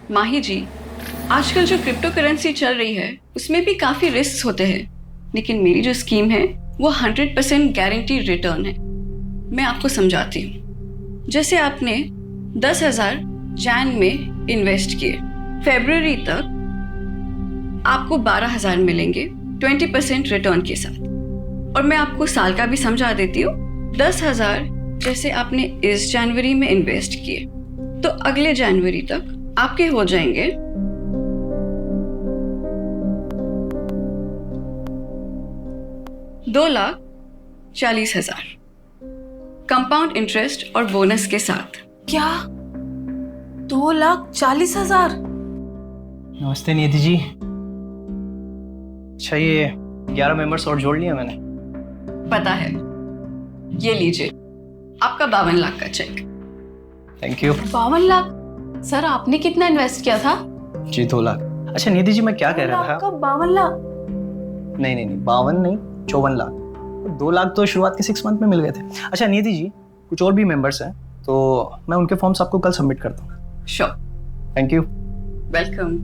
माही जी, आजकल जो crypto currency चल रही है उसमें भी काफ़ी रिस्क होते हैं, लेकिन मेरी जो स्कीम है वो 100% गारंटी रिटर्न है। मैं आपको समझाती हूँ। जैसे आपने 10,000 जैन में इन्वेस्ट किए, फरवरी तक आपको 12,000 मिलेंगे 20% रिटर्न के साथ। और मैं आपको साल का भी समझा देती हूँ। 10,000 जैसे आपने इस जनवरी में इन्वेस्ट किए तो अगले जनवरी तक आपके हो जाएंगे 2,40,000 कंपाउंड इंटरेस्ट और बोनस के साथ। क्या 2,40,000? नमस्ते नियति जी। अच्छा, ये 11 मेंबर्स और जोड़ लिया मैंने। पता है, ये लीजिए आपका 52 लाख का check. Thank you. 52 lakh? Sir आपने कितना इन्वेस्ट किया था? जी 2 लाख। अच्छा नियति जी, मैं क्या कह रहा था? आपका 52 लाख? नहीं, 52 नहीं, 54 लाख। 2 लाख तो शुरुआत के 6 मंथ में मिल गए थे। अच्छा नियति जी, कुछ और भी मेंबर्स हैं तो मैं उनके फॉर्म्स आपको कल सबमिट करता हूँ। श्योर। Thank you. वेलकम।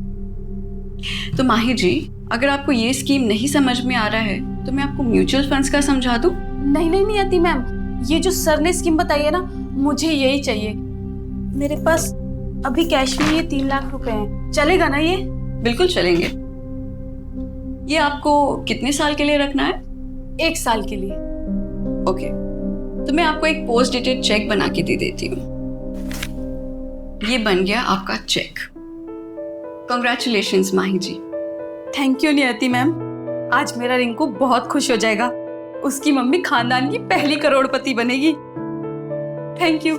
तो माही जी, अगर आपको ये स्कीम नहीं समझ में आ रहा है तो मैं आपको म्यूचुअल फंड्स का समझा दूं? नहीं आती मैम, ये जो सर ने स्कीम बताई है ना, मुझे यही चाहिए। मेरे पास अभी कैश में ये 3 लाख रुपए हैं, चलेगा ना ये? बिल्कुल चलेंगे। ये आपको कितने साल के लिए रखना है? 1 साल के लिए। ओके, तो मैं आपको एक पोस्ट डेटेड चेक बना के दे देती हूँ। ये बन गया आपका check. Congratulations Mahi ji. Thank you Niyati ma'am, आज मेरा रिंकू बहुत खुश हो जाएगा। उसकी मम्मी खानदान की पहली करोड़पति बनेगी। Thank you.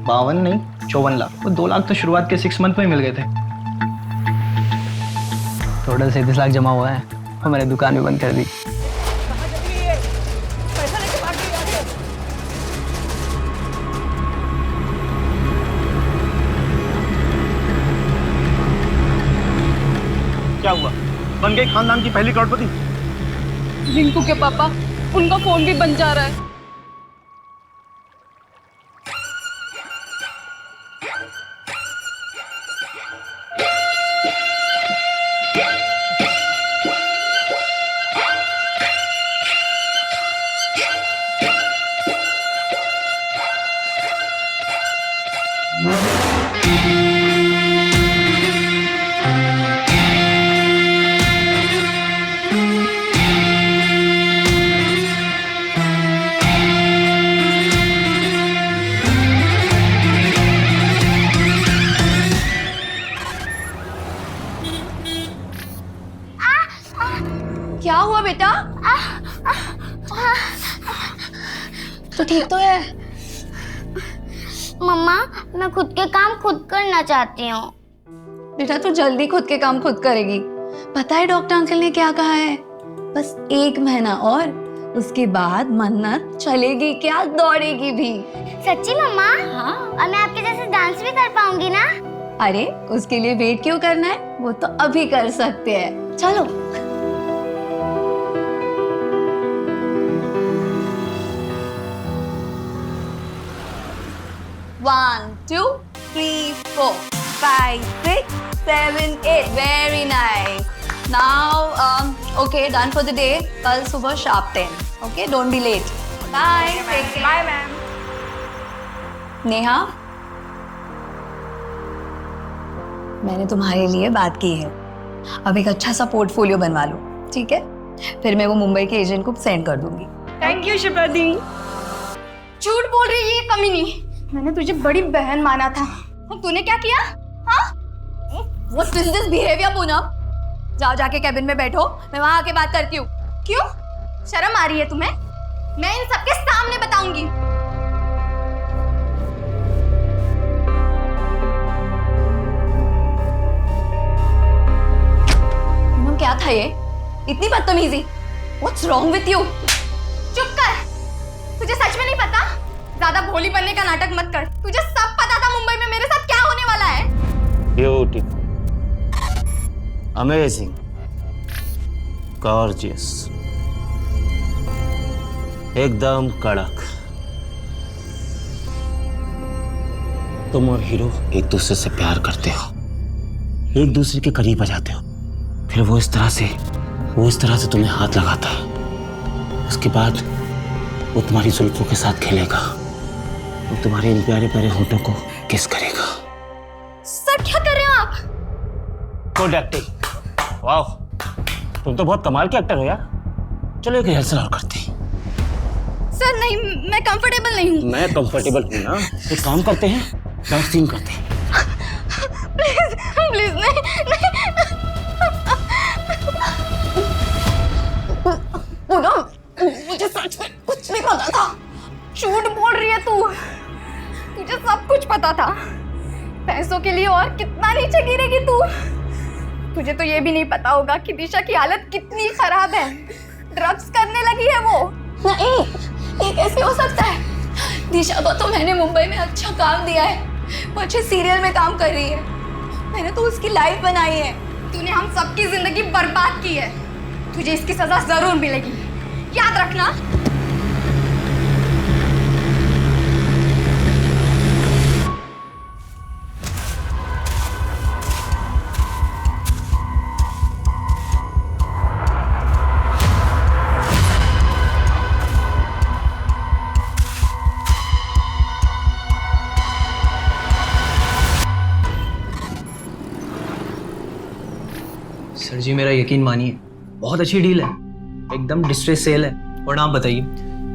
बावन नहीं, 54 लाख। वो 2 लाख तो शुरुआत के 6 मंथ में ही मिल गए थे। टोटल 37 लाख जमा हुआ है और मैंने दुकान भी बंद कर दी। क्या हुआ? बन गई खानदान की पहली करोड़पति? रिंकू के पापा, उनका फोन भी बन जा रहा है। क्या हुआ बेटा? तो ठीक तो है? मम्मा, मैं खुद के काम खुद करना चाहती हूँ। बेटा तू जल्दी खुद के काम खुद करेगी। पता है डॉक्टर अंकल ने क्या कहा है? बस 1 महीना और, उसके बाद मन्नत चलेगी क्या, दौड़ेगी भी। सच्ची मम्मा? हाँ। और मैं आपके जैसे डांस भी कर पाऊंगी ना? अरे उसके लिए वेट क्यों करना है, वो तो अभी कर सकते हैं। चलो। 1 2 3 4 5 6 7 8 very nice. Now okay, done for the day. कल सुबह sharp 10। Okay, don't be late. Bye. Bye ma'am. Neha, मैंने तुम्हारे लिए बात की है। अब एक अच्छा सा पोर्टफोलियो बनवा लो, ठीक है? फिर मैं वो मुंबई के एजेंट को सेंड कर दूंगी। थैंक यू शिप्रा दी। झूठ बोल रही है ये कमीनी। मैंने तुझे बड़ी बहन माना था और तूने क्या किया? हाँ? What is this behavior, Poonam? जाओ जाके कैबिन में बैठो, मैं वहां आके बात करती हूँ। क्यों? शर्म आ रही है तुम्हें? मैं इन सबके सामने बताऊंगी। पूनम क्या था ये? इतनी बदतमीजी? What's wrong with you? चुप कर। तुझे सच में नहीं पता? ज्यादा भोली बनने का नाटक मत कर। तुझे सब पता था मुंबई में मेरे साथ क्या होने वाला है। ब्यूटीफुल। अमेजिंग, गॉर्जियस, एकदम कड़क। तुम और हीरो एक दूसरे से प्यार करते हो, एक दूसरे के करीब आ जाते हो, फिर वो इस तरह से तुम्हें हाथ लगाता है। उसके बाद वो तुम्हारी जुल्फों के साथ खेलेगा, वो तुम्हारे इन प्यारे प्यारे होठों को किस करेगा। सर क्या कर रहे हो आप? गुड एक्टिंग, वाह, तुम तो बहुत कमाल के एक्टर हो यार। चलो एक रिहर्सल और करते हैं। सर नहीं, मैं कंफर्टेबल नहीं हूँ। मैं कंफर्टेबल हूँ ना, एक काम करते हैं, डांस सीन करते हैं। प्लीज प्लीज नहीं, पूनम, मुझे सच में कुछ नहीं पता था। झूठ बोल रही है तू, तुझे सब कुछ पता था। पैसों के लिए और कितना नीचे गिरेगी तू। तुझे तो ये भी नहीं पता होगा कि दिशा की हालत कितनी खराब है। ड्रग्स करने लगी है वो। नहीं, ये कैसे हो सकता है? दिशा को तो मैंने मुंबई में अच्छा काम दिया है, वो अच्छे सीरियल में काम कर रही है, मैंने तो उसकी लाइफ बनाई है। तूने हम सबकी जिंदगी बर्बाद की है, तुझे इसकी सजा जरूर मिलेगी, याद रखना। सर जी मेरा यकीन मानिए, बहुत अच्छी डील है, एकदम डिस्ट्रेस सेल है। और आप बताइए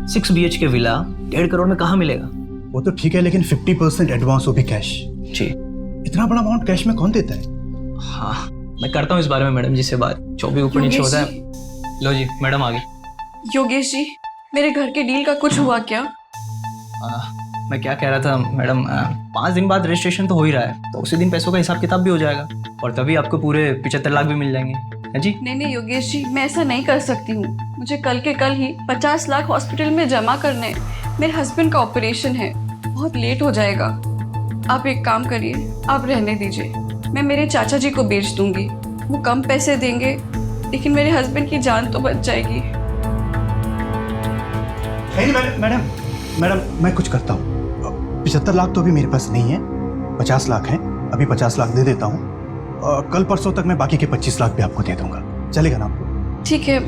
6 BHK विला 1.5 करोड़ में कहाँ मिलेगा? वो तो ठीक है, लेकिन 50% एडवांस, वो भी कैश। जी। इतना बड़ा अमाउंट कैश में कौन देता है? हाँ, मैं करता हूँ इस बारे में मैडम जी से बात, जो भी ऊपर नीचे होता है। लो जी, मैडम आ गई। योगेश जी, मेरे घर के डील का कुछ हुआ क्या? मैं क्या कह रहा था मैडम, 5 दिन बाद रजिस्ट्रेशन तो हो ही रहा है, तो उसी दिन पैसों का हिसाब किताब भी हो जाएगा और तभी आपको पूरे 75 लाख भी मिल जाएंगे। है जी? नहीं योगेश जी, मैं ऐसा नहीं कर सकती हूँ। मुझे कल के कल ही 50 लाख हॉस्पिटल में जमा करने हैं। मेरे हस्बैंड का ऑपरेशन है, बहुत लेट हो जाएगा। आप एक काम करिए, आप रहने दीजिए, मैं मेरे चाचा जी को बेच दूंगी। वो कम पैसे देंगे, लेकिन मेरे हस्बैंड की जान तो बच जाएगी। नहीं मैडम, मैं कुछ करता हूँ। 75 लाख तो अभी मेरे पास नहीं है, 50 लाख है, अभी 50 लाख दे देता हूँ। कल परसों तक मैं बाकी के 25 लाख भी आपको दे दूंगा, चलेगा ना आपको? ठीक है,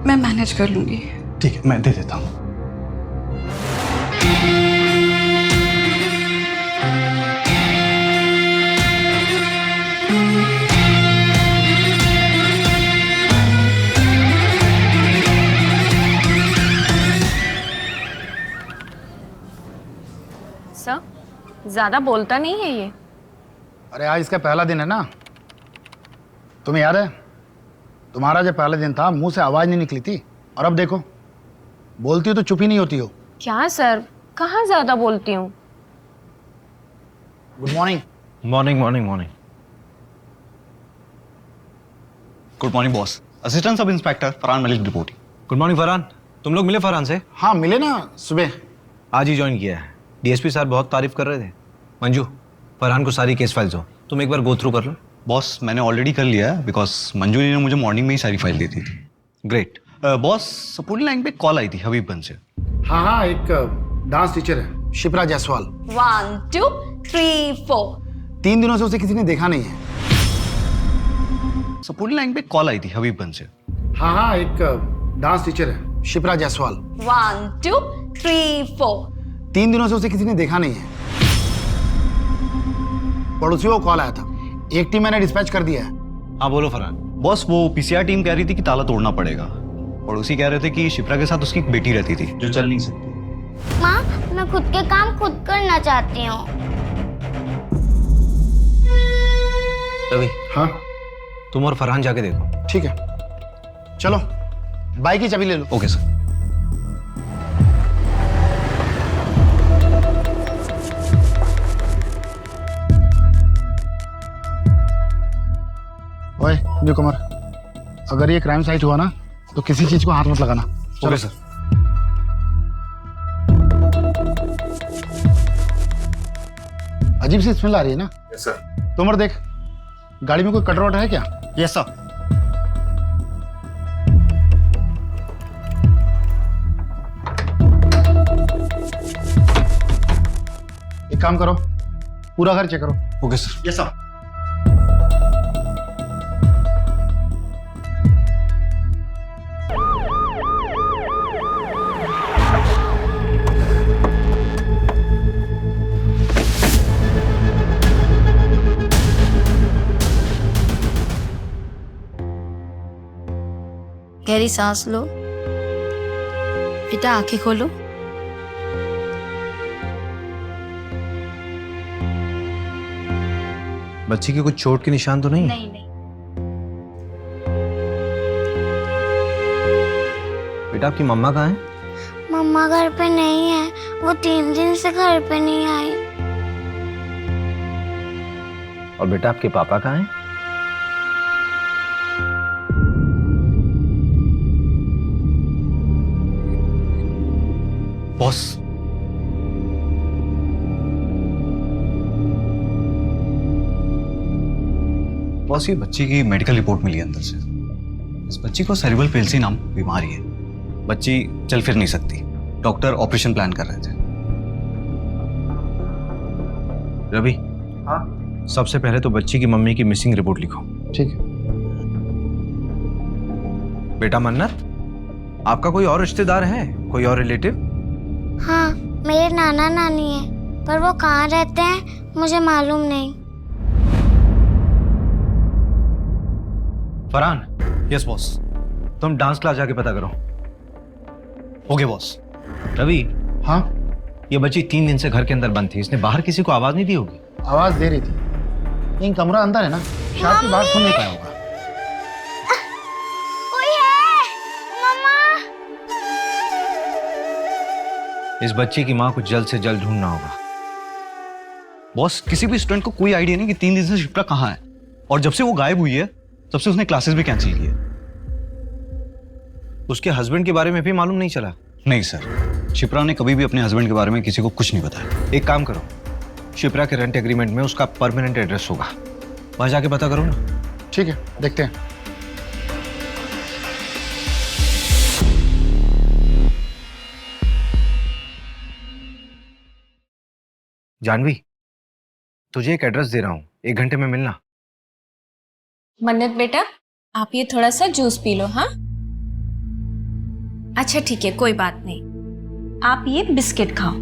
मैं मैनेज कर लूंगी। ठीक है, मैं दे देता हूँ। सर, ज्यादा बोलता नहीं है ये। अरे आज इसका पहला दिन है ना, तुम्हें याद है तुम्हारा जब पहला दिन था मुंह से आवाज नहीं निकली थी, और अब देखो बोलती हो तो चुप ही नहीं होती हो। क्या सर, कहाँ ज्यादा बोलती हूँ। Good morning. Morning morning morning. Good morning boss. Assistant sub inspector Farhan Malik reporting. Good morning Farhan, तुम लोग मिले फरहान से? हाँ मिले ना, सुबह आज ही ज्वाइन किया है। डीएसपी सर बहुत तारीफ कर रहे थे। मंजू, फरहान को सारी केस फाइल्स हो, तुम एक बार गो थ्रू कर लो। बॉस मैंने ऑलरेडी कर लिया है, बिकॉज मंजू ने मुझे मॉर्निंग में ही सारी फाइल दी थी। ग्रेट। बॉस सपोर्टिंग लाइन पे कॉल आई थी हबीबगंज से। हाँ एक डांस टीचर है शिप्रा जायसवाल। 1 2 3 4। 3 दिनों से उसे किसी ने देखा नहीं है। सपोर्टिंग लाइन पे कॉल आई थी हबीबगंज से। हाँ एक डांस टीचर है शिप्रा जायसवाल। 1 2 3 4। 3 दिनों से उसे किसी ने देखा नहीं है। पड़ोसियों को कॉल आया था, एक टीम मैंने डिस्पैच कर दिया है। हाँ बोलो फरहान। बॉस वो पीसीआर टीम कह रही थी कि ताला तोड़ना पड़ेगा। पड़ोसी कह रहे थे कि शिप्रा के साथ उसकी एक बेटी रहती थी जो चल नहीं सकती। माँ, मैं खुद के काम खुद करना चाहती हूँ। रवि, हाँ तुम और फरहान जाके देखो। ठीक है, चलो बाइक की चाबी ले लो। Okay sir. ओए न्यू कमर, अगर ये क्राइम साइट हुआ ना तो किसी चीज को हाथ मत लगाना। Okay sir. अजीब सी स्मेल आ रही है ना? Yes sir. तुमर देख, गाड़ी में कोई कटर वटर है क्या? Yes sir. काम करो, पूरा घर चेक करो। Okay sir. Yes sir. गहरी सांस लो। बेटा आंखें खोलो। बच्ची की कुछ चोट के निशान तो नहीं? नहीं नहीं। बेटा आपकी मम्मा कहाँ है? मम्मा घर पे नहीं है, वो 3 दिन से घर पे नहीं आई। और बेटा आपके पापा कहाँ हैं? बॉस, बॉस ये बच्ची की मेडिकल रिपोर्ट मिली है अंदर से। इस बच्ची को सेरिब्रल पेल्सी नाम बीमारी है। बच्ची चल फिर नहीं सकती। डॉक्टर ऑपरेशन प्लान कर रहे थे। रवि, हाँ सबसे पहले तो बच्ची की मम्मी की मिसिंग रिपोर्ट लिखो। ठीक है। बेटा मन्नत, आपका कोई और रिश्तेदार है, कोई और रिलेटिव? हाँ, मेरे नाना नानी है, पर वो कहाँ रहते हैं मुझे मालूम नहीं। फरहान। Yes boss. तुम डांस क्लास जाके पता करो। Okay boss. रवि, हाँ, ये बच्ची 3 दिन से घर के अंदर बंद थी, इसने बाहर किसी को आवाज नहीं दी होगी? आवाज दे रही थी, लेकिन कमरा अंदर है ना, शायद की बात सुन नहीं पाया होगा। कोई है? मम्मा। इस बच्ची की माँ को जल्द से जल्द ढूंढना होगा। बॉस, किसी भी स्टूडेंट को कोई आइडिया नहीं कि 3 दिन से शिप्रा कहाँ है, और जब से वो गायब हुई है तब से उसने क्लासेस भी कैंसिल की है। उसके हस्बैंड के बारे में भी मालूम नहीं चला? नहीं सर, शिप्रा ने कभी भी अपने हस्बैंड के बारे में किसी को कुछ नहीं बताया। एक काम करो, शिप्रा के रेंट एग्रीमेंट में उसका परमानेंट एड्रेस होगा, वहां जाके पता करो ना। ठीक है, देखते हैं। जानवी, तुझे एक एड्रेस दे रहा हूं, 1 घंटे में मिलना। मन्नत बेटा, आप ये थोड़ा सा जूस पी लो। हाँ, अच्छा ठीक है, कोई बात नहीं। आप ये बिस्किट खाओ।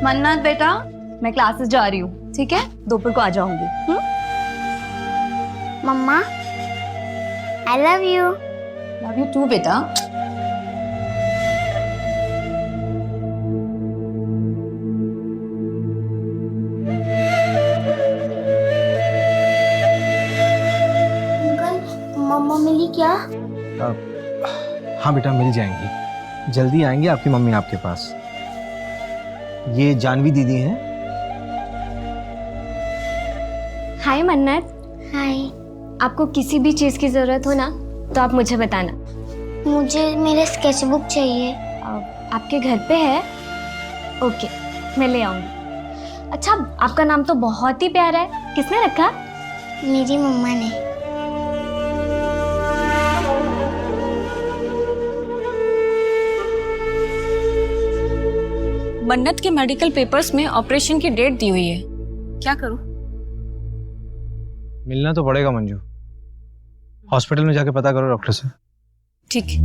मन्नत बेटा, मैं क्लासेस जा रही हूँ, ठीक है? दोपहर को आ जाऊंगी। मम्मा, I love you. Love you too बेटा। मम्मा मिली क्या? हाँ बेटा, मिल जाएंगी, जल्दी आएंगे आपकी मम्मी आपके पास। ये जानवी दीदी हैं। हाय मन्नत। हाय। आपको किसी भी चीज़ की ज़रूरत हो ना तो आप मुझे बताना। मुझे मेरे स्केचबुक चाहिए। आपके घर पे है? ओके, मैं ले आऊँगी। अच्छा, आपका नाम तो बहुत ही प्यारा है, किसने रखा? मेरी मम्मा ने। मन्नत के मेडिकल पेपर्स में ऑपरेशन की डेट दी हुई है, क्या करूं? मिलना तो पड़ेगा मंजू, हॉस्पिटल में जाके पता करो डॉक्टर से। ठीक है।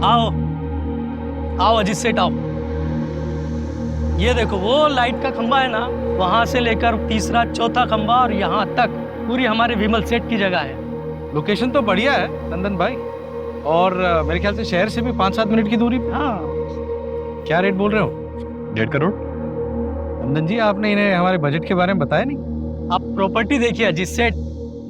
आओ आओ अजीत सेठ आओ। ये देखो वो लाइट का खंबा है ना, वहां से लेकर तीसरा चौथा खंबा और यहाँ तक पूरी हमारे विमल सेठ की जगह है। लोकेशन तो बढ़िया है नंदन भाई, और मेरे ख्याल से शहर से भी 5-7 मिनट की दूरी पे। हाँ, क्या रेट बोल रहे हो? 1.5 करोड़। नंदन जी, आपने इन्हें हमारे बजट के बारे में बताया नहीं। आप प्रॉपर्टी देखिए अजीत सेठ,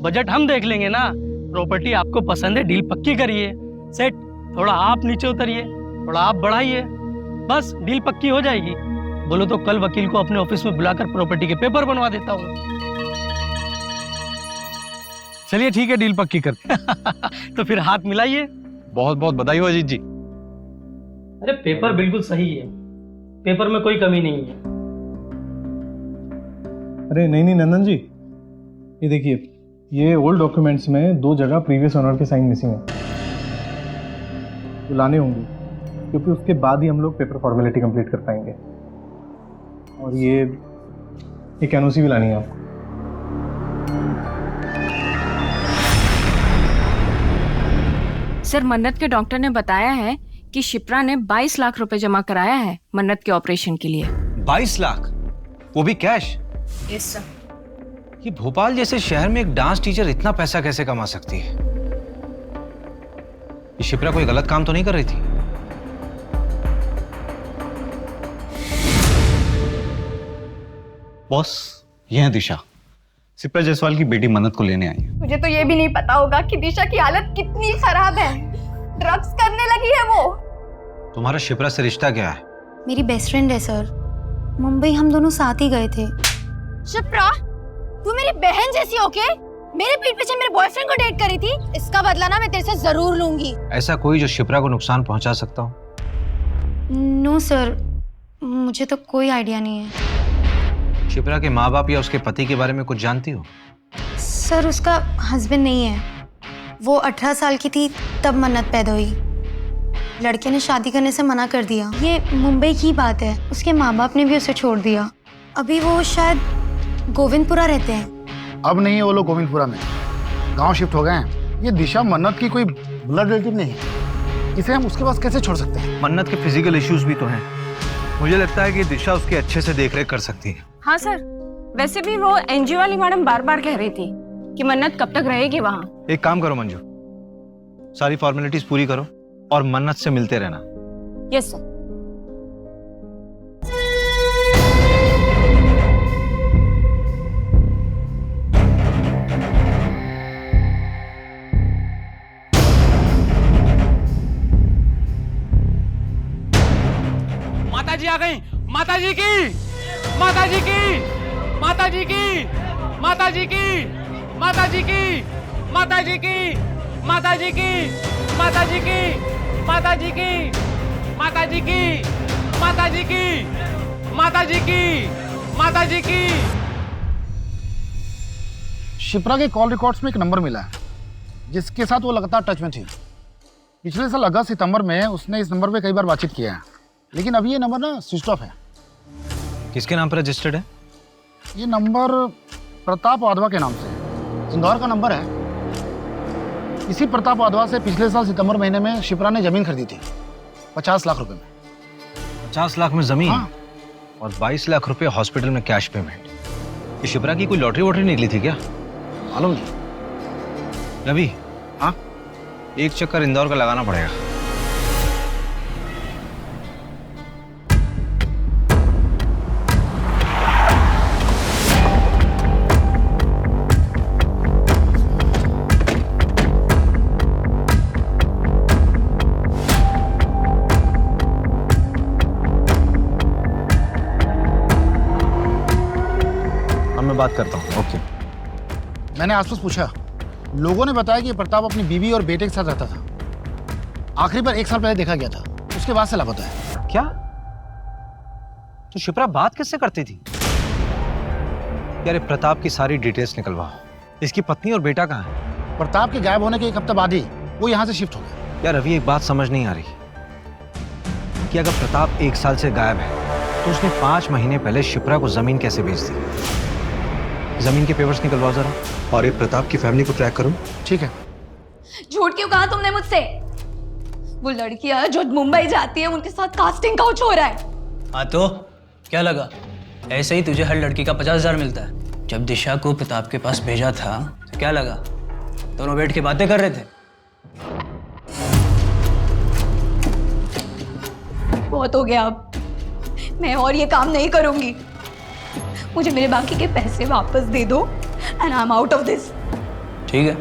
बजट हम देख लेंगे ना। प्रॉपर्टी आपको पसंद है, डील पक्की करिए। सेठ, थोड़ा आप नीचे उतरिए, थोड़ा आप बढ़ाइए, बस डील पक्की हो जाएगी। बोलो तो कल वकील को अपने ऑफिस में बुलाकर प्रॉपर्टी के पेपर बनवा देता हूँ। चलिए ठीक है, डील पक्की करते तो फिर हाथ मिलाइए। बहुत बहुत बधाई हो अजीत जी। अरे पेपर बिल्कुल सही है, पेपर में कोई कमी नहीं है। अरे नहीं नहीं नंदन जी, ये देखिए, ये ओल्ड डॉक्यूमेंट्स में 2 जगह प्रीवियस ओनर के साइन मिसिंग है, तो लाने होंगे, क्योंकि उसके बाद ही हम लोग पेपर फॉर्मेलिटी कंप्लीट कर पाएंगे। और ये एनओसी भी लानी है आपको। सर, मन्नत के डॉक्टर ने बताया है कि शिप्रा ने 22 लाख रुपए जमा कराया है मन्नत के ऑपरेशन के लिए। 22 लाख, वो भी कैश? Yes sir. ये भोपाल जैसे शहर में एक डांस टीचर इतना पैसा कैसे कमा सकती है? ये शिप्रा कोई गलत काम तो नहीं कर रही थी? बॉस, ये है दिशा, शिप्रा जायसवाल की बेटी मन्नत को लेने आई है। तुझे तो ये भी नहीं पता होगा कि दिशा की हालत कितनी खराब है। ड्रग्स करने लगी है वो। तुम्हारा शिप्रा से रिश्ता क्या है? मेरी बेस्ट फ्रेंड है सर। मुंबई हम दोनों साथ ही गए थे। शिप्रा, तू मेरी बहन जैसी होके मेरे पीठ पीछे मेरे बॉयफ्रेंड को डेट करी थी। इसका बदला ना मैं तेरे से जरूर लूंगी। ऐसा कोई जो शिप्रा को नुकसान पहुंचा सकता हो? नो सर, मुझे तो कोई आइडिया नहीं है। शिप्रा के माँ बाप या उसके पति के बारे में कुछ जानती हो? सर, उसका हस्बैंड नहीं है। वो 18 साल की थी तब मन्नत पैदा हुई। लड़के ने शादी करने से मना कर दिया। ये मुंबई की बात है। उसके माँ बाप ने भी उसे छोड़ दिया। अभी वो शायद गोविंदपुरा रहते हैं। अब नहीं है वो लोग गोविंदपुरा में, गांव शिफ्ट हो गए हैं। ये दिशा मन्नत की कोई ब्लड रिलेटिव नहीं है, इसे हम उसके पास कैसे छोड़ सकते हैं? मन्नत के फिजिकल इश्यूज भी तो हैं। मुझे लगता है कि दिशा उसके अच्छे से देखरेख कर सकती है। हाँ सर, वैसे भी वो एनजीओ वाली मैडम बार बार कह रही थी कि मन्नत कब तक रहेगी वहाँ। एक काम करो मंजू, सारी फॉर्मेलिटीज पूरी करो और मन्नत से मिलते रहना। Yes sir. माता जी आ गई। माता जी की, माता जी की, माता जी की, माता जी की, माता जी की, माता जी की, माता जी की, माता जी की, माता जी की, माता जी की, माता जी की, माता जी की, माता जी की। शिप्रा के कॉल रिकॉर्ड्स में एक नंबर मिला है जिसके साथ वो लगातार टच में थी। पिछले साल अगस्त सितंबर में उसने इस नंबर पे कई बार बातचीत किया है, लेकिन अभी ये नंबर ना स्विच ऑफ है। किसके नाम पर रजिस्टर्ड है? ये नंबर प्रताप वाधवा के नाम से है। इंदौर का नंबर है। इसी प्रताप वाधवा से पिछले साल सितंबर महीने में शिप्रा ने जमीन खरीदी थी 50 लाख रुपए में। 50 लाख में जमीन? हाँ। और 22 लाख रुपए हॉस्पिटल में कैश पेमेंट। ये शिप्रा की कोई लॉटरी वॉटरी निकली थी क्या? मालूम नहीं। रवि, हाँ, एक चक्कर इंदौर का लगाना पड़ेगा। मैं बात करता हूँ। ओके। मैंने आसपास पूछा, लोगों ने बताया कि प्रताप अपनी बीवी और बेटे के साथ रहता था। आखिरी बार 1 साल पहले देखा गया था, उसके बाद से लापता है। क्या? तो शिप्रा बात किससे करती थी? यार, प्रताप की सारी डिटेल्स निकलवाओ। इसकी पत्नी और बेटा कहाँ है? प्रताप के गायब होने के 1 हफ्ते बाद ही वो यहाँ से शिफ्ट हो गया। यार अभी एक बात समझ नहीं आ रही कि अगर प्रताप 1 साल से गायब है तो उसने 5 महीने पहले शिप्रा को जमीन कैसे बेच दी? जमीन के पेपर्स निकलवाओ जरा। और ये प्रताप की फैमिली को ट्रैक करो। ठीक है। झूठ क्यों कहा तुमने मुझसे? वो लड़कियां जो मुंबई जाती है उनके साथ कास्टिंग काउच हो रहा है। हाँ तो क्या लगा? ऐसे ही तुझे हर लड़की का 50,000 मिलता है। जब दिशा को प्रताप के पास भेजा था तो क्या लगा? दोनों बैठ के बातें कर रहे थे। बहुत हो गया, अब मैं और ये काम नहीं करूंगी। मुझे मेरे बाकी के पैसे वापस दे दो and I am out of this. ठीक है,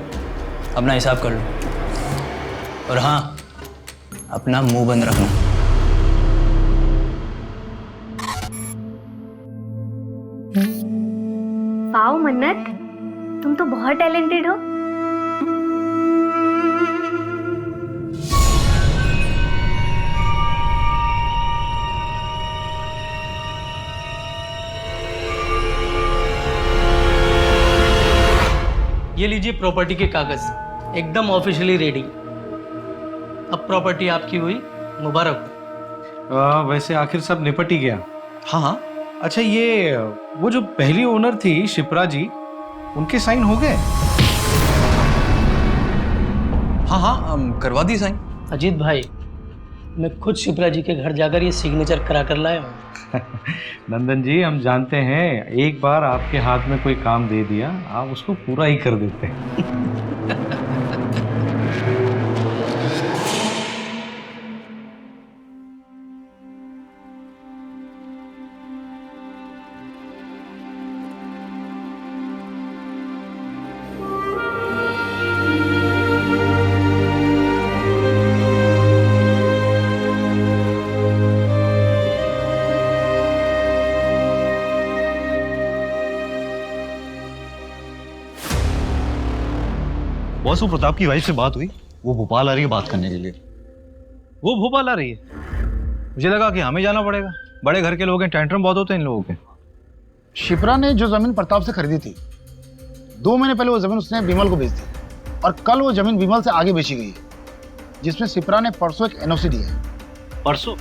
अपना हिसाब कर लो। और हाँ, अपना मुंह बंद रखना। वाओ मन्नत, तुम तो बहुत टैलेंटेड हो। ये लीजिए प्रॉपर्टी के कागज, एकदम ऑफिशियली रेडी। अब प्रॉपर्टी आपकी हुई, मुबारक हो। वैसे आखिर सब निपट ही गया। हाँ हाँ, अच्छा ये वो जो पहली ओनर थी शिप्रा जी, उनके साइन हो गए? हाँ हाँ, करवा दी साइन। अजीत भाई, मैं खुद शिप्रा जी के घर जाकर ये सिग्नेचर करा कर लाया हूँ। नंदन जी, हम जानते हैं एक बार आपके हाथ में कोई काम दे दिया आप उसको पूरा ही कर देते हैं। बॉस, वो प्रताप की वाइफ से बात हुई, वो भोपाल आ रही है बात करने के लिए। वो भोपाल आ रही है? मुझे लगा कि हमें जाना पड़ेगा, बड़े घर के लोग हैं, टेंट्रम बहुत होते हैं इन लोगों के। शिप्रा ने जो जमीन प्रताप से खरीदी थी, 2 महीने पहले वो जमीन उसने विमल को बेच दी और कल वो जमीन विमल से आगे बेची गई, जिसमें शिप्रा ने परसों एक एनओसी दी है। परसों?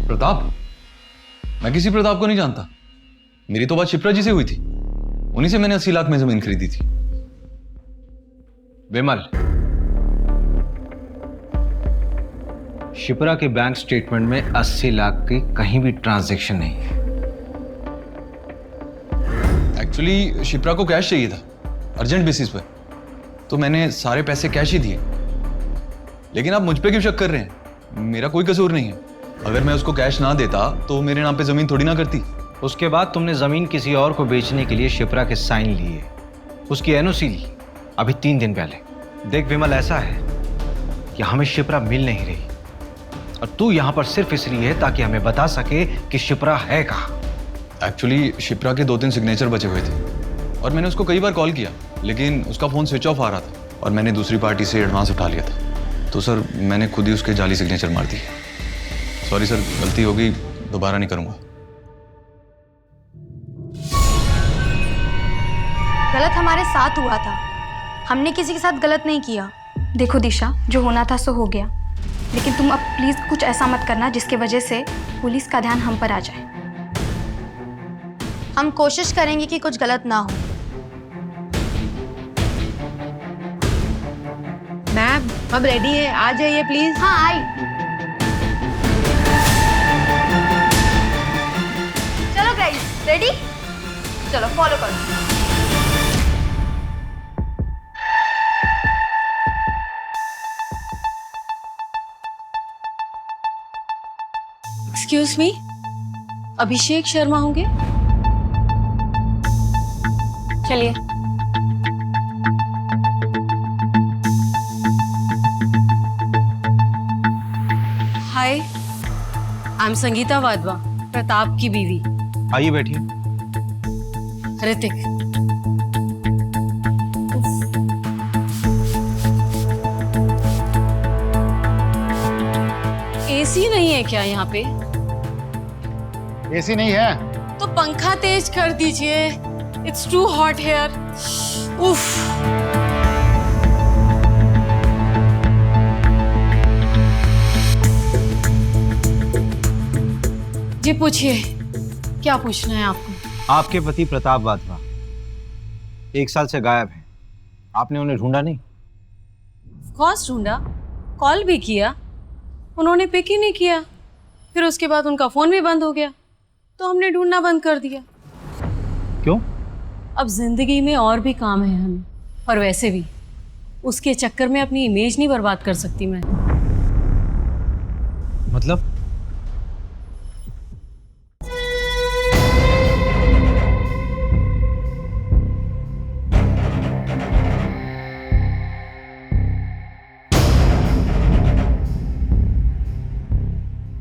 प्रताप? मैं किसी प्रताप को नहीं जानता। मेरी तो बात शिप्रा जी से हुई थी, उन्हीं से मैंने 80 लाख में जमीन खरीदी थी। विमल, शिप्रा के बैंक स्टेटमेंट में 80 लाख की कहीं भी ट्रांजैक्शन नहीं है। एक्चुअली शिप्रा को कैश चाहिए था अर्जेंट बेसिस पर, तो मैंने सारे पैसे कैश ही दिए। लेकिन आप मुझ पे क्यों शक कर रहे हैं? मेरा कोई कसूर नहीं है। अगर मैं उसको कैश ना देता तो मेरे नाम पे जमीन थोड़ी ना करती। उसके बाद तुमने जमीन किसी और को बेचने के लिए शिप्रा के साइन लिए, उसकी एनओसी ली अभी 3 दिन पहले। देख विमल, ऐसा है कि हमें शिप्रा मिल नहीं रही और तू यहां पर सिर्फ इसलिए है ताकि हमें बता सके कि शिप्रा है कहां। एक्चुअली शिप्रा के 2-3 सिग्नेचर बचे हुए थे और मैंने उसको कई बार कॉल किया, लेकिन उसका फोन स्विच ऑफ आ रहा था और मैंने दूसरी पार्टी से एडवांस उठा लिया था। तो सर, मैंने खुद ही उसके जाली सिग्नेचर मार दिए। सॉरी सर, गलती हो गई, दोबारा नहीं करूंगा। गलत हमारे साथ हुआ था, हमने किसी के साथ गलत नहीं किया। देखो दिशा, जो होना था सो हो गया, लेकिन तुम अब प्लीज कुछ ऐसा मत करना जिसकी वजह से पुलिस का ध्यान हम पर आ जाए। हम कोशिश करेंगे कि कुछ गलत ना हो। मैम, हम रेडी हैं, आ जाइए प्लीज। हाँ, आई। चलो गाइस, रेडी? चलो फॉलो करो। एक्सक्यूज मी, अभिषेक शर्मा होंगे? चलिए। हाय, आई एम संगीता वाधवा, प्रताप की बीवी। आइए बैठिए। ऋतिक। एसी नहीं है क्या यहाँ पे? एसी नहीं है तो पंखा तेज कर दीजिए। It's too hot here. उफ। जी पूछिए, क्या पूछना है आपको? आपके पति प्रताप वाधवा 1 साल से गायब हैं। आपने उन्हें ढूंढा नहीं? कॉस ढूंढा, कॉल भी किया, उन्होंने पिक ही नहीं किया। फिर उसके बाद उनका फोन भी बंद हो गया, तो हमने ढूंढना बंद कर दिया। क्यों? अब जिंदगी में और भी काम है हमें, और वैसे भी उसके चक्कर में अपनी इमेज नहीं बर्बाद कर सकती मैं। मतलब?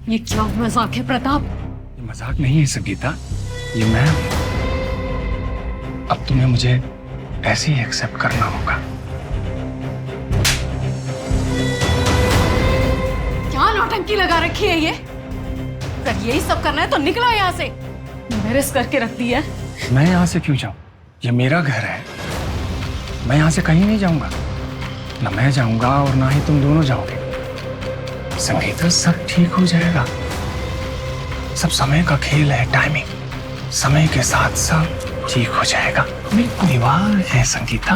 ये क्या मजाक है प्रताप? ये मजाक नहीं है संगीता, ये मैं। अब तुम्हें मुझे ऐसे ही एक्सेप्ट करना होगा। क्या नौटंकी लगा रखी है ये? अगर यही सब करना है तो निकलो यहाँ से। मैरिज करके रख दी है, मैं यहाँ से क्यों जाऊँ? ये मेरा घर है, मैं यहाँ से कहीं नहीं जाऊँगा। ना मैं जाऊँगा और ना ही तुम दोनों जाओगे। संगीता, सब ठीक हो जाएगा। सब समय का खेल है, टाइमिंग। समय के साथ सब ठीक हो जाएगा। मेरी परिवार है संगीता।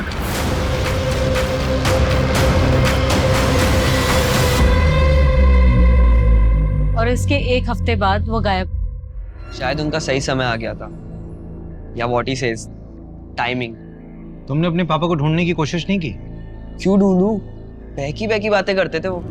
और इसके एक हफ्ते बाद वो गायब। शायद उनका सही समय आ गया था, या व्हाट ही सेज, टाइमिंग। तुमने अपने पापा को ढूंढने की कोशिश नहीं की? क्यों ढूंढूं? बहकी बहकी बातें करते थे वो।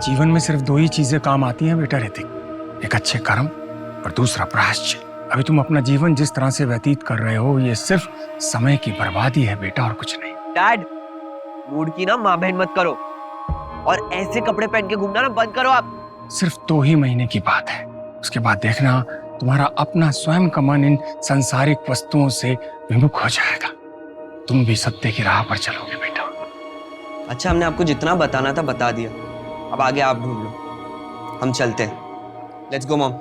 जीवन में सिर्फ दो ही चीजें काम आती हैं बेटा ऋतिक, एक अच्छे कर्म और दूसरा प्रायश्चित। अभी तुम अपना जीवन जिस तरह से व्यतीत कर रहे हो, ये सिर्फ समय की बर्बादी है बेटा, और कुछ नहीं। डैड, मूड की ना माँ बहन मत करो, और ऐसे कपड़े पहन के घूमना ना बंद करो आप। सिर्फ 2 ही महीने की बात है, उसके बाद देखना तुम्हारा अपना स्वयं का मन इन सांसारिक वस्तुओं से विमुख हो जाएगा। तुम भी सत्य की राह पर चलोगे बेटा। अच्छा, हमने आपको जितना बताना था बता दिया, अब आगे आप ढूंढ लो। हम चलते हैं। Let's go mom.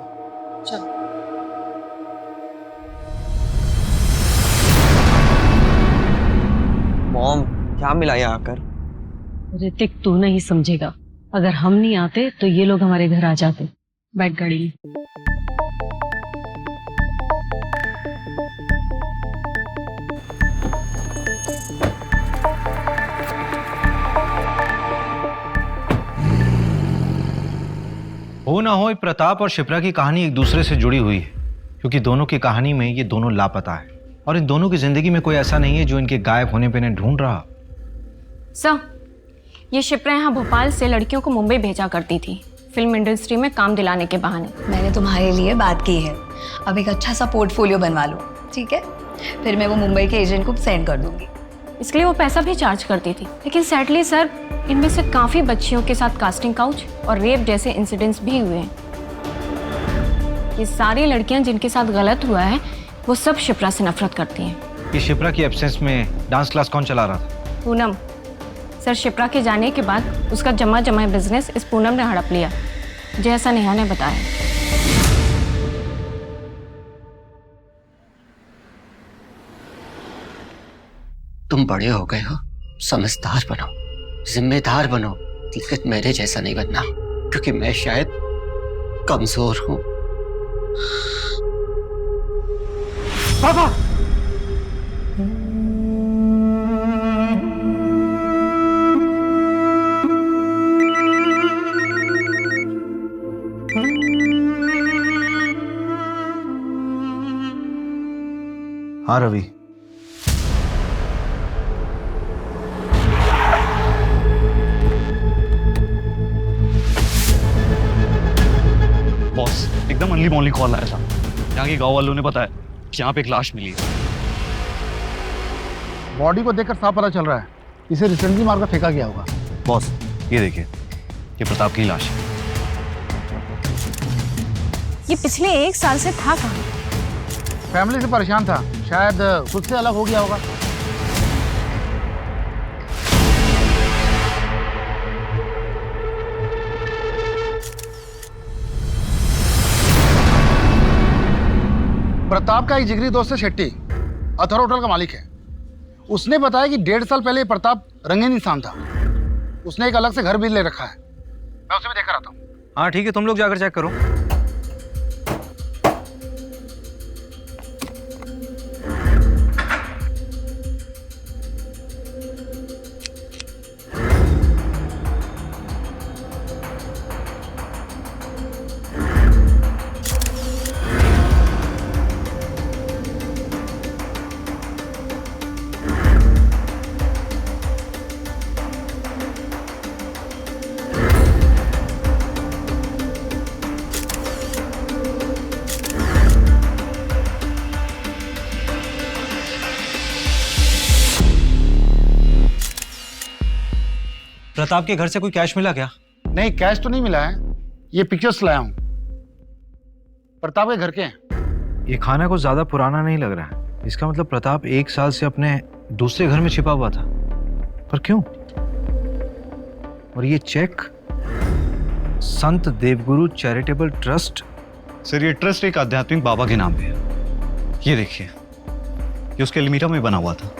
चलो। मॉम, क्या मिला यहाँ आकर? ऋतिक, तू नहीं समझेगा। अगर हम नहीं आते तो ये लोग हमारे घर आ जाते। बैठ गाड़ी में। हो ना हो, प्रताप और शिप्रा की कहानी एक दूसरे से जुड़ी हुई है, क्योंकि दोनों की कहानी में ये दोनों लापता है और इन दोनों की जिंदगी में कोई ऐसा नहीं है जो इनके गायब होने पे इन्हें ढूंढ रहा। सर, ये शिप्रा यहाँ भोपाल से लड़कियों को मुंबई भेजा करती थी, फिल्म इंडस्ट्री में काम दिलाने के बहाने। मैंने तुम्हारे लिए बात की है, अब एक अच्छा सा पोर्टफोलियो बनवा लो, ठीक है? फिर मैं वो मुंबई के एजेंट को सेंड कर दूंगी। इसके लिए वो पैसा भी चार्ज करती थी, लेकिन सैडली सर, इनमें से काफ़ी बच्चियों के साथ कास्टिंग काउच और रेप जैसे इंसिडेंट्स भी हुए हैं। ये सारी लड़कियां जिनके साथ गलत हुआ है, वो सब शिप्रा से नफरत करती हैं। ये शिप्रा की एब्सेंस में डांस क्लास कौन चला रहा था? पूनम। सर, शिप्रा के जाने के बाद उसका जमा बिजनेस इस पूनम ने हड़प लिया, जैसा नेहा ने बताया। तुम बड़े हो गए हो, समझदार बनो, जिम्मेदार बनो, लेकिन मेरे जैसा नहीं बनना, क्योंकि मैं शायद कमजोर हूं। पापा! हाँ रवि, बॉस, एकदम अनली मॉनली कॉल आया था। यहाँ के गांव वालों ने बताया कि यहाँ पे एक लाश मिली है। बॉडी को देखकर साफ पता चल रहा है इसे रिसेंटली मारकर फेंका गया होगा। बॉस, ये देखिए, ये प्रताप की लाश है। ये पिछले 1 साल से था कहाँ? फैमिली से परेशान था, शायद खुद से अलग हो गया होगा। प्रताप का एक जिगरी दोस्त है शेट्टी, अथर होटल का मालिक है। उसने बताया कि 1.5 साल पहले प्रताप रंगीन इंसान था। उसने एक अलग से घर भी ले रखा है। मैं उसे भी देख कर आता हूँ। हाँ ठीक है, तुम लोग जाकर चेक करो। प्रताप के घर से कोई कैश मिला क्या? नहीं, कैश तो नहीं मिला है। ये पिक्चर्स लाया हूँ, प्रताप के घर के हैं। ये खाना कुछ ज्यादा पुराना नहीं लग रहा है। इसका मतलब प्रताप 1 साल से अपने दूसरे घर में छिपा हुआ था। पर क्यों? और ये चेक संत देवगुरु चैरिटेबल ट्रस्ट। सर ये ट्रस्ट एक आध्यात्मिक बाबा के नाम पे है। ये देखिए, ये उसके एल्मीरा में बना हुआ था।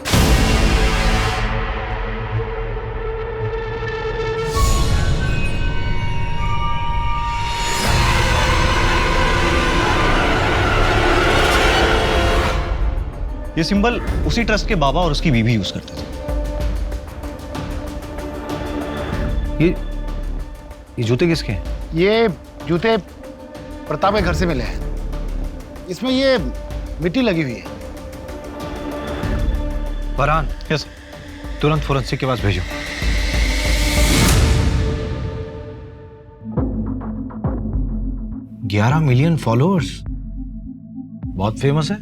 ये सिंबल उसी ट्रस्ट के बाबा और उसकी बीवी यूज करते थे। ये जूते किसके हैं? ये जूते प्रताप के घर से मिले हैं। इसमें ये मिट्टी लगी हुई है। फरहान, यस, तुरंत फोरेंसिक के पास भेजो। $11 मिलियन फॉलोअर्स, बहुत फेमस है।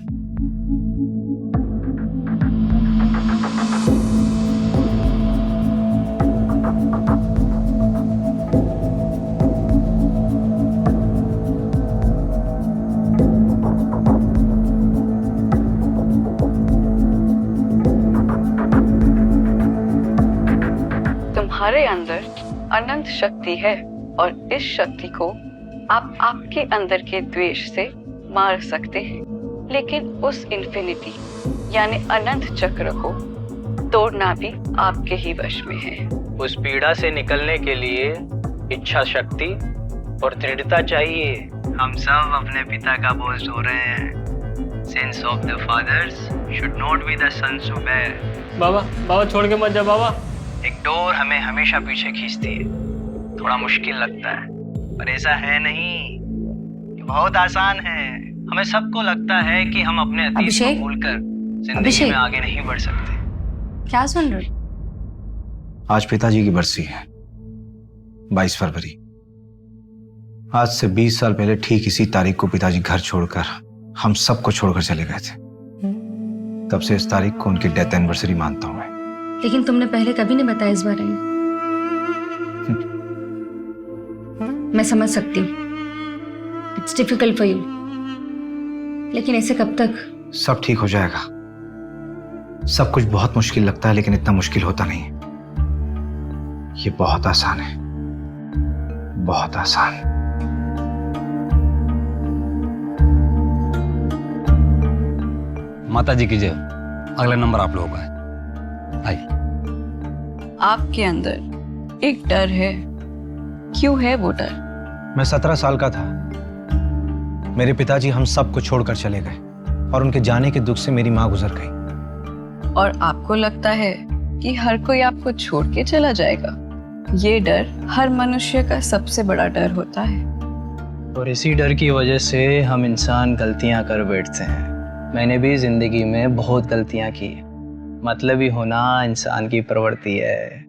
तुम्हारे अंदर अनंत शक्ति है और इस शक्ति को आप आपके अंदर के द्वेष से मार सकते हैं, लेकिन उस इन्फिनिटी यानी अनंत चक्र को तोड़ना भी आपके ही वश में है। उस पीड़ा से निकलने के लिए इच्छा शक्ति और दृढ़ता चाहिए। हम सब अपने पिता का बोझ ढो रहे हैं। Sins of the fathers should not be the sons to bear। बाबा छोड़ के मत जा बाबा। एक डोर हमें हमेशा पीछे खींचती है। थोड़ा मुश्किल लगता है, पर ऐसा है नहीं, ये बहुत आसान है। हमें सबको लगता है कि हम अपने अतीत को भूलकर जिंदगी में आगे नहीं बढ़ सकते। क्या सुन रहे? आज पिताजी की बरसी है, 22 फरवरी। आज से 20 साल पहले ठीक इसी तारीख को पिताजी घर छोड़कर हम सबको छोड़कर चले गए थे। तब से इस तारीख को उनकी डेथ एनिवर्सरी मानता हूं मैं। लेकिन तुमने पहले कभी नहीं बताया इस बारे में। मैं समझ सकती हूँ, इट्स डिफिकल्ट फॉर यू, लेकिन ऐसे कब तक? सब ठीक हो जाएगा। सब कुछ बहुत मुश्किल लगता है, लेकिन इतना मुश्किल होता नहीं है। ये बहुत आसान है, बहुत आसान। माता जी की जय। अगला नंबर आप लोगों का है। आइए। आपके अंदर एक डर है, क्यों है वो डर? मैं 17 साल का था, मेरे पिताजी हम सबको छोड़कर चले गए और उनके जाने के दुख से मेरी माँ गुजर गई। और आपको लगता है कि हर कोई आपको छोड़ के चला जाएगा? ये डर हर मनुष्य का सबसे बड़ा डर होता है। और इसी डर की वजह से हम इंसान गलतियां कर बैठते हैं। मैंने भी जिंदगी में बहुत गलतियां की। मतलबी होना इंसान की प्रवृत्ति है,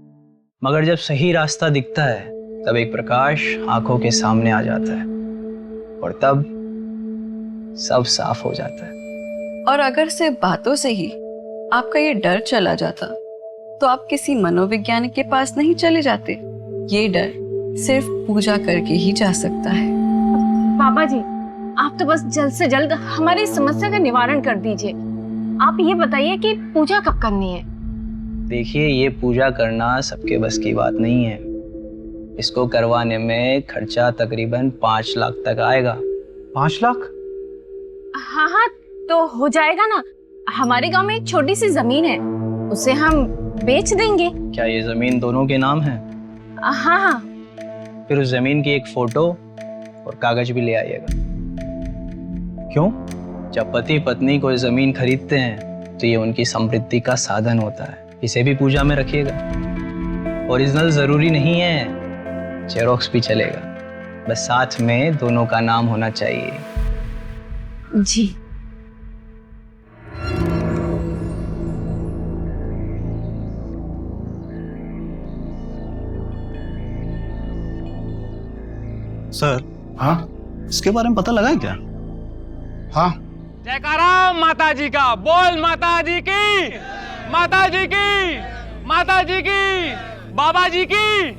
मगर जब सही रास्ता दिखता है तब एक प्रकाश आंखों के सामने आ जाता है और तब सब साफ हो जाता है। और अगर सिर्फ बातों से ही आपका ये डर चला जाता तो आप किसी मनोवैज्ञानिक के पास नहीं चले जाते। ये डर सिर्फ पूजा करके ही जा सकता है। बाबा जी, आप तो बस जल्द से जल्द हमारी समस्या का निवारण कर दीजिए। आप ये बताइए कि पूजा कब करनी है? देखिए, ये पूजा करना सबके बस की बात नहीं है। इसको करवाने में खर्चा तकरीबन 5 लाख तक आएगा। 5 लाख? हाँ, तो हो जाएगा ना। हमारे गांव में एक छोटी सी जमीन है, उसे हम बेच देंगे। क्या ये जमीन दोनों के नाम है? हाँ। फिर उस जमीन की एक फोटो और कागज भी ले आइएगा। क्यों? जब पति पत्नी कोई जमीन खरीदते हैं तो ये उनकी समृद्धि का साधन होता है। इसे भी पूजा में रखिएगा। ओरिजिनल जरूरी नहीं है, जेरोक्स भी चलेगा, बस साथ में दोनों का नाम होना चाहिए। जी। सर, हाँ, इसके बारे में पता लगा है क्या? हाँ। जयकारा माता जी का। बोल माता जी की, माता जी की, माता जी की, बाबा जी की,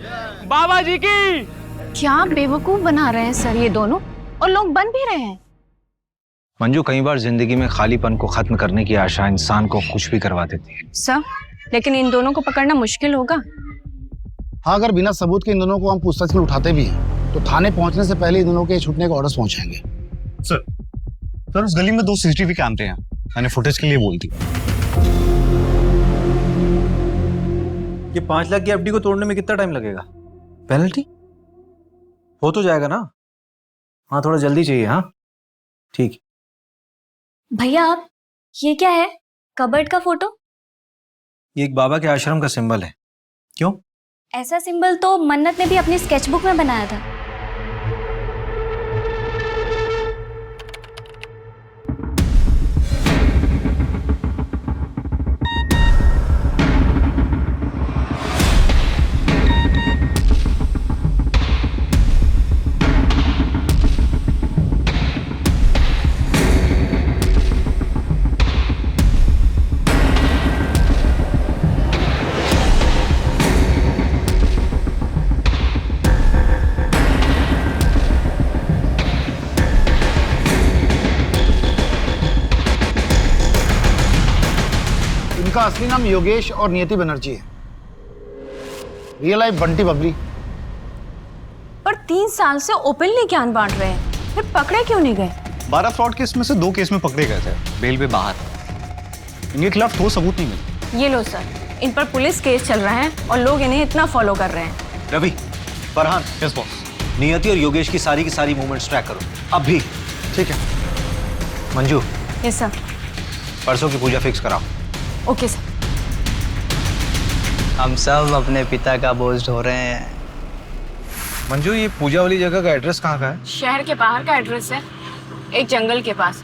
बाबा जी की। क्या बेवकूफ बना रहे हैं सर ये दोनों, और लोग बन भी रहे हैं। मंजू, कई बार जिंदगी में खालीपन को खत्म करने की आशा इंसान को कुछ भी करवा देती है। सर, लेकिन इन दोनों को पकड़ना मुश्किल होगा। हाँ, अगर बिना सबूत के इन दोनों को हम पूछताछ के लिए उठाते भी हैं तो थाने पहुंचने से पहले इन दोनों के छूटने के ऑर्डर्स पहुंचाएंगे। सर उस गली में 2 CCTV कैमरे हैं, मैंने फुटेज के लिए बोल दी। ये 5 लाख की एफडी को तोड़ने में कितना टाइम लगेगा? पेनल्टी हो तो जाएगा ना? हाँ, थोड़ा जल्दी चाहिए। हाँ ठीक। भैया आप ये क्या है? कबर्ड का फोटो? ये एक बाबा के आश्रम का सिंबल है। क्यों? ऐसा सिंबल तो मन्नत ने भी अपनी स्केचबुक में बनाया था। इनका असली नाम योगेश और नियति बनर्जी है। Real life Bunty Babli. पर 3 साल से ओपनली ज्ञान बांट रहे हैं, फिर पकड़े क्यों नहीं गए? 12 फ्रॉड केस में से 2 केस में पकड़े गए थे, बेल पे बाहर। इनके खिलाफ ठोस सबूत नहीं मिले। ये लो सर, इन पर पुलिस केस चल रहा है और लोग इन्हें इतना फॉलो कर रहे हैं। रवि, फरहान, यस बॉस, नियति और योगेश की सारी मूवमेंट्स ट्रैक करो अब भी। ठीक है। Manju, yes sir. परसों की पूजा फिक्स कराओ। Okay sir. हम सब अपने पिता का बोझ ढो रहे हैं। मंजू, ये पूजा वाली जगह का एड्रेस कहाँ का है? शहर के बाहर का एड्रेस है, एक जंगल के पास।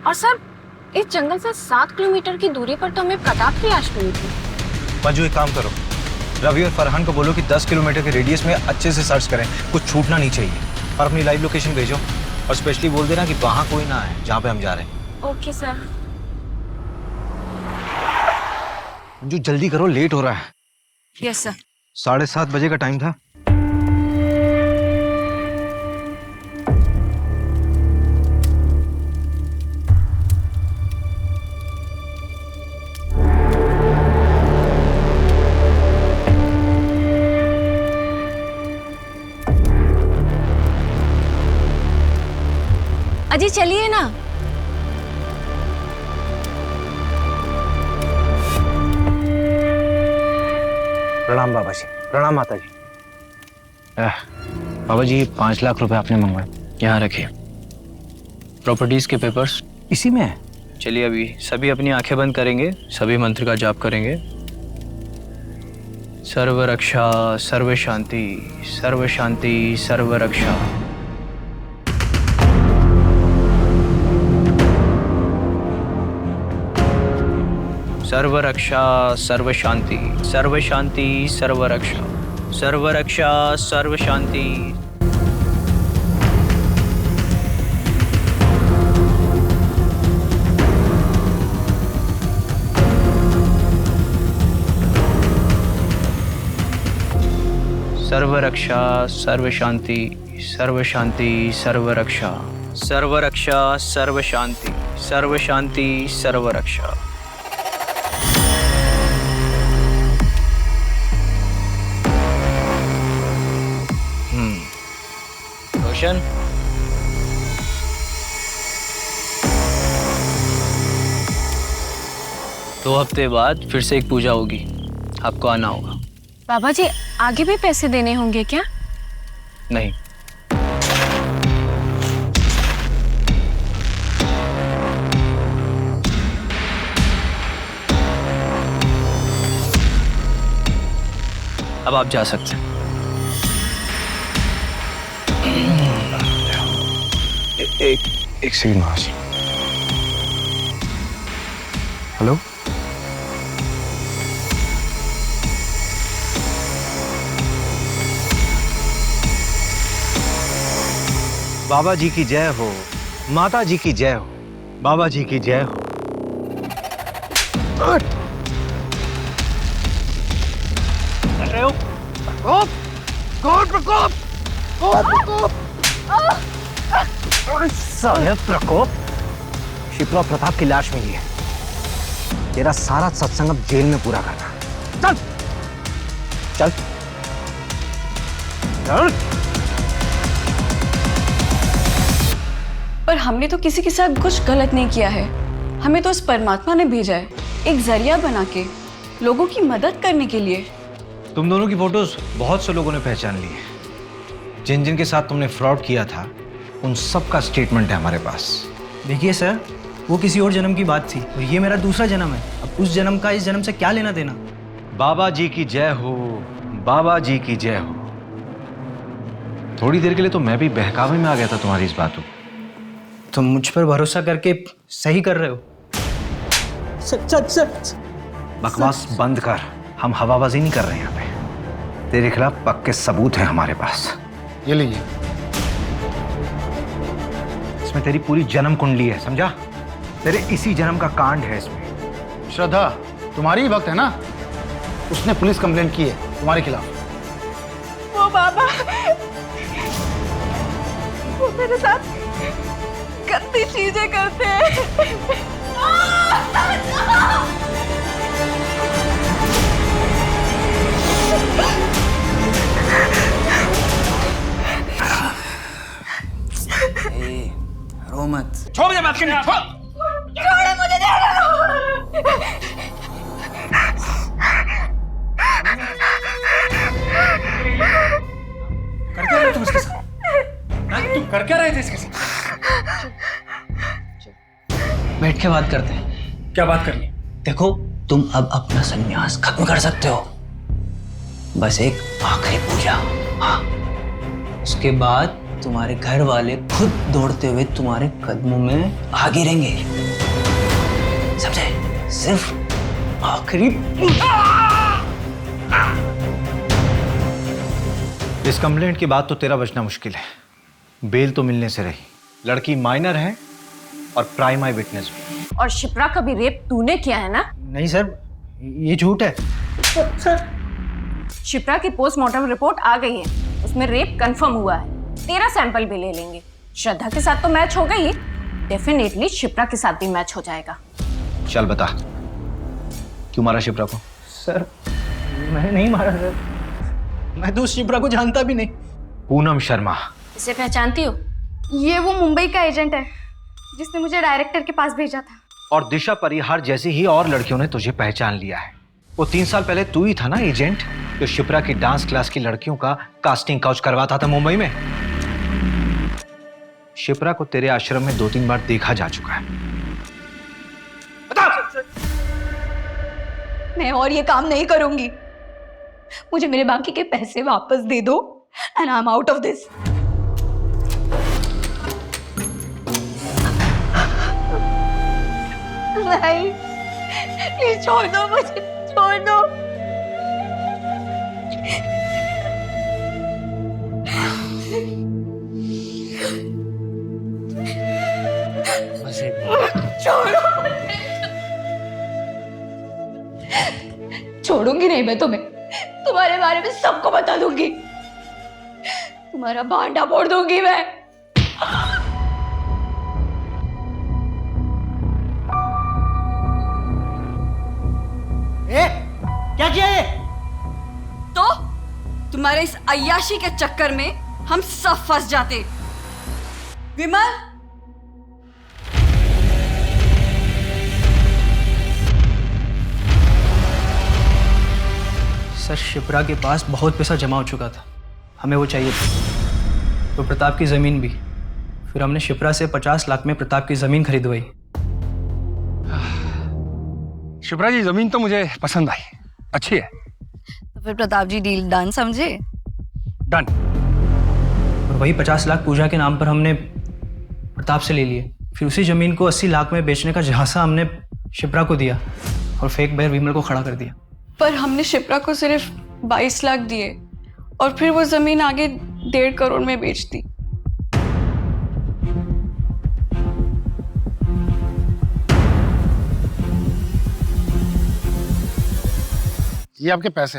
और सर, इस जंगल से 7 किलोमीटर की दूरी पर तो हमें प्रताप की लाश मिली थी। मंजू, एक काम करो, रवि और फरहान को बोलो कि 10 किलोमीटर के रेडियस में अच्छे से सर्च करें, कुछ छूटना नहीं चाहिए। और अपनी लाइव लोकेशन भेजो और स्पेशली बोल देना कि वहाँ कोई ना है जहाँ पे हम जा रहे हैं। Okay sir. मंजू, जल्दी करो, लेट हो रहा है। Yes sir. 7:30 बजे का टाइम था। अजी चलिए ना। प्रणाम बाबा जी। प्रणाम माता जी। बाबा जी, 5 लाख रुपए आपने मंगवाए, यहाँ रखिए। प्रॉपर्टीज के पेपर्स इसी में है। चलिए अभी सभी अपनी आंखें बंद करेंगे, सभी मंत्र का जाप करेंगे। सर्व रक्षा, सर्व शांति, सर्व शांति, सर्व रक्षा। सर्व रक्षा, सर्व शांति, सर्व शांति, सर्व रक्षा, सर्व रक्षा, सर्व शांति। सर्व रक्षा, सर्व शांति, सर्व शांति, सर्व रक्षा, सर्व रक्षा, सर्व शांति, सर्व शांति, सर्व रक्षा। रोशन, दो हफ्ते बाद फिर से एक पूजा होगी, आपको आना होगा। बाबा जी, आगे भी पैसे देने होंगे क्या? नहीं। अब आप जा सकते हैं। एक सेकंड महाशय। हेलो, बाबा जी की जय हो, माता जी की जय हो, बाबा जी की जय हो। रहे हो? प्रकोप, कौन प्रकोप? कौन प्रकोप? साले प्रकोप, शिप्रा प्रताप की लाश मिली है। तेरा सारा सत्संग अब जेल में पूरा करना। चल चल। पर हमने तो किसी के साथ कुछ गलत नहीं किया है। हमें तो उस परमात्मा ने भेजा है एक जरिया बना के, लोगों की मदद करने के लिए। तुम दोनों की फोटोज बहुत से लोगों ने पहचान ली है। जिन जिन के साथ तुमने फ्रॉड किया था उन सब का स्टेटमेंट है हमारे पास। देखिए सर, वो किसी और जन्म की बात थी और ये मेरा दूसरा जन्म है। अब उस जन्म का इस जन्म से क्या लेना देना। बाबा जी की जय हो, बाबा जी की जय हो। थोड़ी देर के लिए तो मैं भी बहकावे में आ गया था तुम्हारी इस बातों। तुम मुझ पर भरोसा करके सही कर रहे हो। बकवास बंद कर, हम हवाबाजी नहीं कर रहे हैं यहाँ पे। तेरे खिलाफ पक्के सबूत हैं हमारे पास। ये लीजिए। इसमें तेरी पूरी जन्म कुंडली है, समझा? तेरे इसी जन्म का कांड है इसमें। श्रद्धा, तुम्हारी ही वक्त है ना? उसने पुलिस कंप्लेंट की है तुम्हारे खिलाफ। वो बाबा, वो मेरे साथ गंदी चीजें करते हैं। रो मत। छोड़ मुझे बात करनी। छोड़ो मुझे, कर क्या रहे तुम इसके साथ? तुम कर क्या रहे थे इसके साथ? बैठ के बात करते हैं। क्या बात करनी? देखो, तुम अब अपना संन्यास खत्म कर सकते हो। बस एक आखिरी पूजा, हाँ। उसके बाद तुम्हारे घर वाले खुद दौड़ते हुए तुम्हारे कदमों में आ गिरेंगे, समझे? सिर्फ आखिरी इस कंप्लेंट के बाद तो तेरा बचना मुश्किल है। बेल तो मिलने से रही। लड़की माइनर है और प्राइम आई विटनेस भी। और शिप्रा का भी रेप तूने किया है ना? नहीं सर, ये झूठ है। शिप्रा की पोस्टमार्टम रिपोर्ट आ गई है, उसमें रेप कंफर्म हुआ है। तेरा सैंपल भी ले लेंगे। श्रद्धा के साथ तो मैच हो गई, डेफिनेटली शिप्रा के साथ भी मैच हो जाएगा। चल बता, क्यों मारा शिप्रा को? सर, मैंने नहीं मारा सर। मैं तो उस शिप्रा को जानता भी नहीं। पूनम शर्मा। इसे पहचानती हो? ये वो मुंबई का एजेंट है जिसने मुझे डायरेक्टर के पास भेजा था। और दिशा परिहार जैसी ही और लड़कियों ने तुझे पहचान लिया है। वो 3 साल पहले तू ही था ना एजेंट जो शिप्रा की डांस क्लास की लड़कियों का कास्टिंग काउच करवाता था मुंबई में। शिप्रा को तेरे आश्रम में 2-3 बार देखा जा चुका है। मैं और ये काम नहीं करूंगी। मुझे मेरे बाकी के पैसे वापस दे दो and I am out of this. नहीं, प्लीज छोड़ दो मुझे, छोड़ दो। छोड़ो मुझे। छोड़ूंगी नहीं मैं तुम्हें। तुम्हारे बारे में सबको बता दूंगी। तुम्हारा भांडा फोड़ दूंगी मैं। क्या किया ये? तो तुम्हारे इस अय्याशी के चक्कर में हम सब फंस जाते। विमल, सर, शिप्रा के पास बहुत पैसा जमा हो चुका था, हमें वो चाहिए था। तो प्रताप की ज़मीन भी। फिर हमने शिप्रा से 50 लाख में प्रताप की ज़मीन खरीदवाई। शिप्रा जी, जमीन तो मुझे पसंद आई, अच्छी है। तो फिर प्रताप जी डील डन समझे? डन। और वही 50 लाख पूजा के नाम पर हमने प्रताप से ले लिए। फिर उसी ज़मीन को 80 लाख में बेचने का झांसा हमने शिप्रा को दिया और फेक बायर विमल को खड़ा कर दिया। पर हमने शिप्रा को सिर्फ 22 लाख दिए और फिर वो जमीन आगे 1.5 करोड़ में बेच दी। ये आपके पैसे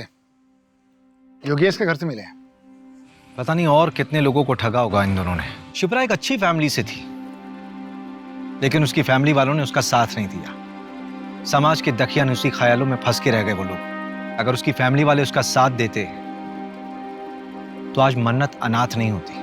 योगेश के घर से मिले हैं। पता नहीं और कितने लोगों को ठगा होगा इन दोनों ने। शिप्रा एक अच्छी फैमिली से थी, लेकिन उसकी फैमिली वालों ने उसका साथ नहीं दिया। समाज के दकियानुसी ख्यालों में फंस के रह गए वो लोग। अगर उसकी फैमिली वाले उसका साथ देते तो आज मन्नत अनाथ नहीं होती।